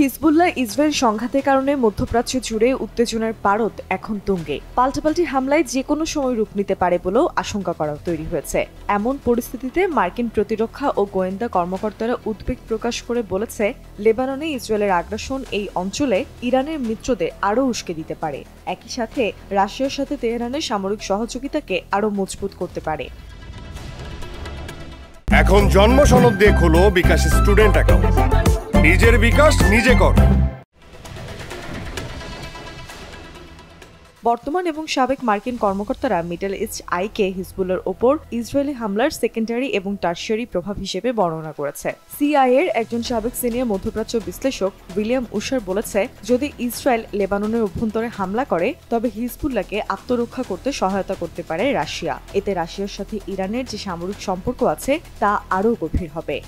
Hezbollah Israel সংঘাতের কারণে মধ্যপ্রাচ্য জুড়ে উত্তেজনার পারদ এখন তুঙ্গে। পাল্টাপাল্টি হামলায় যে কোনো সময় রূপ নিতে পারে বলেও আশঙ্কা করা তৈরি হয়েছে। এমন পরিস্থিতিতে মার্কিন প্রতিরক্ষা ও গোয়েন্দা কর্মকর্তারা উদ্বেগ প্রকাশ করে বলেছে, লেবাননে ইসরায়েলের আগ্রাসন এই অঞ্চলে ইরানের মিত্রদের আরও উস্কে দিতে পারে। একই সাথে রাশিয়ার সাথে তেহরানের সামরিক সহযোগিতাকে আরও মজবুত করতে পারে। এখন জন্ম সনদ দিয়ে খোলো বিকাশ স্টুডেন্ট অ্যাকাউন্ট। নিজের বিকাশ নিজে কর। বর্তমান এবং সাবেক মার্কিন কর্মকর্তারা মিডল ইস্ট আইকে হিজবুল্লাহর ওপর ইসরায়েলি হামলার সেকেন্ডারি এবং টার্সিয়ারি প্রভাব হিসেবে বর্ণনা করেছে। সিআইএর একজন সাবেক সিনিয়র মধ্যপ্রাচ্য বিশ্লেষক উইলিয়াম উশার বলেছে, যদি ইসরায়েল লেবাননের অভ্যন্তরে হামলা করে তবে হিজবুল্লাহকে আত্মরক্ষা করতে সহায়তা করতে পারে রাশিয়া। এতে রাশিয়ার সাথে ইরানের যে সামরিক সম্পর্ক আছে তা আরও গভীর হবে।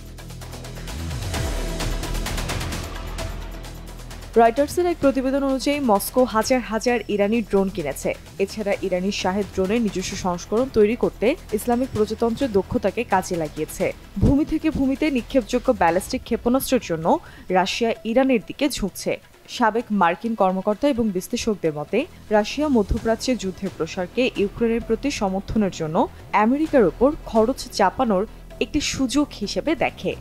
রয়টার্সের এক প্রতিবেদন অনুযায়ী মস্কো হাজার হাজার ইরানি ড্রোন কিনেছে। এছাড়া ইরানি শাহেদ ড্রোনের নিজস্ব সংস্করণ তৈরি করতে ইসলামিক প্রজাতন্ত্রের দক্ষতাকে কাজে লাগিয়েছে। ভূমি থেকে ভূমিতে নিক্ষেপযোগ্য ব্যালিস্টিক ক্ষেপণাস্ত্রের জন্য রাশিয়া ইরানের দিকে ঝুঁকছে। সাবেক মার্কিন কর্মকর্তা এবং বিশ্লেষকদের মতে, রাশিয়া মধ্যপ্রাচ্যে যুদ্ধের প্রসারকে ইউক্রেনের প্রতি সমর্থনের জন্য আমেরিকার ওপর খরচ চাপানোর একটি সুযোগ হিসেবে দেখে।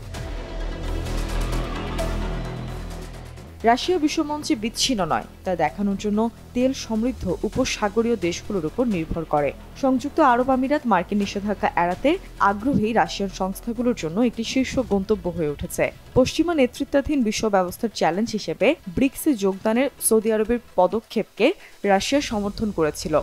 রাশিয়া বিশ্বমঞ্চে বিচ্ছিন্ন নয়, তা দেখানোর জন্য তেল সমৃদ্ধ উপসাগরীয় দেশগুলোর উপর নির্ভর করে। সংযুক্ত আরব আমিরাত মার্কিন নিষেধাজ্ঞা এড়াতে আগ্রহী রাশিয়ান সংস্থাগুলোর জন্য একটি শীর্ষ গন্তব্য হয়ে উঠেছে। পশ্চিমা নেতৃত্বাধীন বিশ্ব ব্যবস্থার চ্যালেঞ্জ হিসেবে ব্রিক্সে যোগদানের সৌদি আরবের পদক্ষেপকে রাশিয়া সমর্থন করেছিল।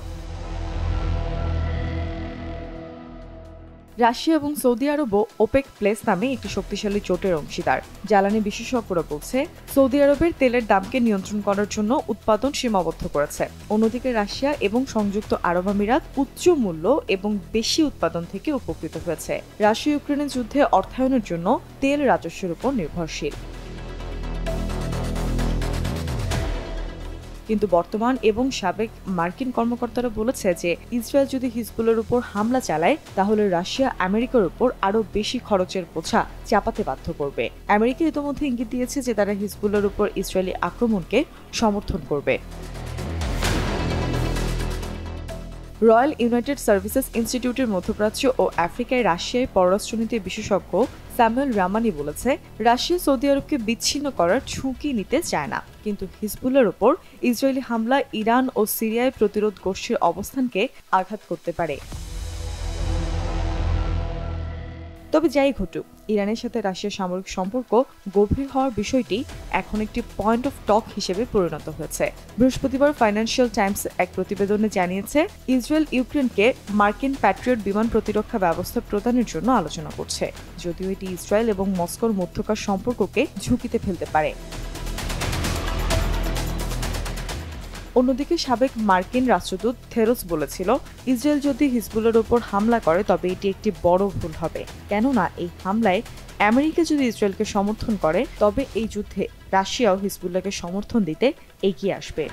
রাশিয়া এবং সৌদি আরবও ওপেক প্লাস নামে একটি শক্তিশালী জোটের অংশীদার। জ্বালানি বিশেষজ্ঞরা বলছে, সৌদি আরবের তেলের দামকে নিয়ন্ত্রণ করার জন্য উৎপাদন সীমাবদ্ধ করেছে। অন্যদিকে রাশিয়া এবং সংযুক্ত আরব আমিরাত উচ্চ মূল্য এবং বেশি উৎপাদন থেকে উপকৃত হয়েছে। রাশিয়া ইউক্রেনের যুদ্ধে অর্থায়নের জন্য তেল রাজস্বের উপর নির্ভরশীল। কিন্তু বর্তমান এবং সাবেক মার্কিন কর্মকর্তারা বলেছে যে ইসরায়েল যদি হিজবুল্লাহর উপর হামলা চালায় তাহলে রাশিয়া আমেরিকার উপর আরও বেশি খরচের বোঝা চাপাতে বাধ্য করবে। আমেরিকা ইতোমধ্যে ইঙ্গিত দিয়েছে যে তারা হিজবুল্লাহর উপর ইসরায়েলি আক্রমণকে সমর্থন করবে। রয়্যাল ইউনাইটেড সার্ভিসেস ইনস্টিটিউটের মধ্যপ্রাচ্য ও আফ্রিকায় রাশিয়ায় পররাষ্ট্রনীতি বিশেষজ্ঞ স্যামুয়েল রামানি বলেছে, রাশিয়া সৌদি আরবকে বিচ্ছিন্ন করার ঝুঁকি নিতে চায় না, কিন্তু হিজবুল্লাহর ওপর ইসরায়েলি হামলা ইরান ও সিরিয়ায় প্রতিরোধ গোষ্ঠীর অবস্থানকে আঘাত করতে পারে। তবে যাই ঘটুক, ইরানের সাথে রাশিয়ার সামরিক সম্পর্ক গভীর হওয়ার বিষয়টি এখন একটি পয়েন্ট অফ টক হিসেবে পরিণত হয়েছে। বৃহস্পতিবার ফাইন্যান্সিয়াল টাইমস এক প্রতিবেদনে জানিয়েছে, ইসরায়েল ইউক্রেনকে মার্কিন প্যাট্রিয়ট বিমান প্রতিরক্ষা ব্যবস্থা প্রদানের জন্য আলোচনা করছে, যদিও এটি ইসরায়েল এবং মস্কোর মধ্যকার সম্পর্ককে ঝুঁকিতে ফেলতে পারে। অন্যদিকে সাবেক মার্কিন রাষ্ট্রদূত থেরোস বলেছিল, ইসরায়েল যদি হিজবুল্লাহর ওপর হামলা করে তবে এটি একটি বড় ভুল হবে, কেননা এই হামলায় আমেরিকা যদি ইসরায়েলকে সমর্থন করে তবে এই যুদ্ধে রাশিয়াও হিজবুল্লাহকে সমর্থন দিতে এগিয়ে আসবে।